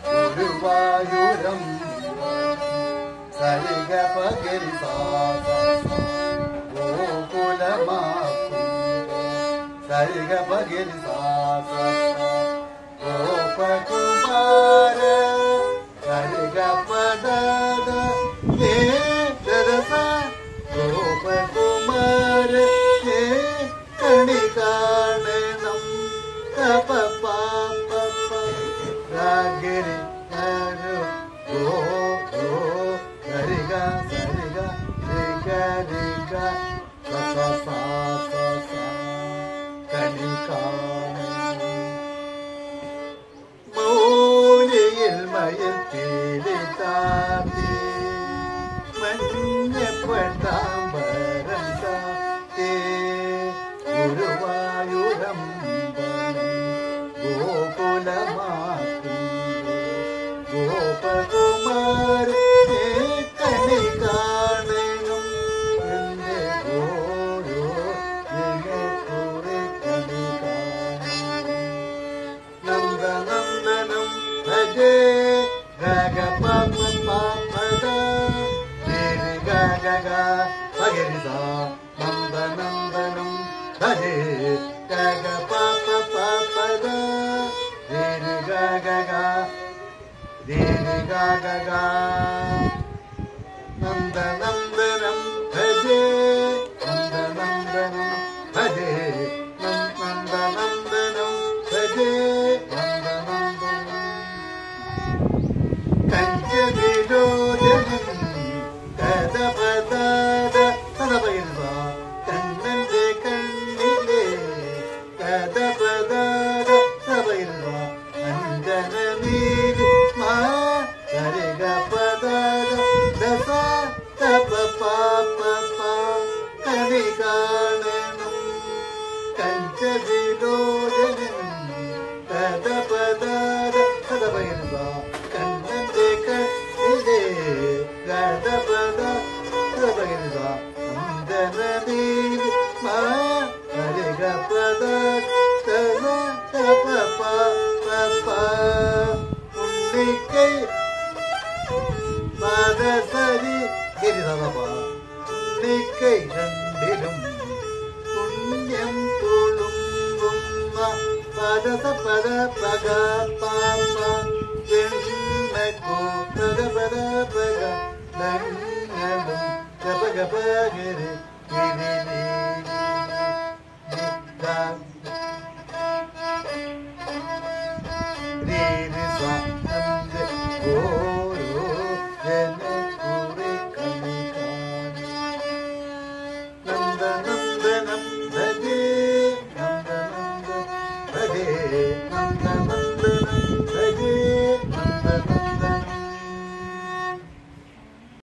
ഗുരുവായൂരം സരിഗ പകരി ഗോകുലമാക്കും സരിഗ പകരി ഗോപകുമാര സരിഗ പദ ഗോപകുമാര കണി കാണണം തപ പാപ ഗിരി ഗോ ഗോ സരിഗ സരിഗ രിഗ രിഗ സ സ കണി കാണണം മൗലിയിൽ മയിൽ തേടി താത്തി മഞ്ഞപ്പെട്ടാമ്പരം താത്തി ഗുരുവായൂരം ഗോകുലമാക്കും ഗോപകുമാര കണി കാണണം എന്റെ ഓരോ കുറെ കണി കാണണം നന്ദനന്ദനം ഭജേ ഗഗ പപ പദ ഗ ഗ ഭഗരി സ നന്ദനന്ദനം ഭജേ ഗഗ പപ പദ ഗ ഗ ഗ നന്ദനന്ദനം ഭജേ നന്ദനന്ദനം ഭജേ നന്ദനന്ദനം ഭജേ നന്ദനന്ദനം കഞ്ചവിലോചനം കഥപദാദ കഥപൈർവ കണ്ണന്റെ കണ്ണിലെ കഥപദാദ കഥപൈർവ അഞ്ജന നീലി സരിഗ പദാദ ദസ തപ പാപ കണി കാണണം കഞ്ചവിലോചനം കഥപദാദ കഥപൈർവ കണ്ണന്റെ കണ്ണിലെ കഥപദ കഥപൈർവ അഞ്ജന നീലി സരിഗ പദ തപ പാപ ഉണ്ണിക്കൈ പാദസരി ഗിരിധവ ഉണ്ണിക്കൈ രണ്ടിലും പുണ്യം തുളുമ്പുന്ന പദസ പദ പഗ പാപ വെണ്ണക്കോ പദ പദ പഗ ധന്യലും ഗപ ഗപ ഗിരി ഗിരി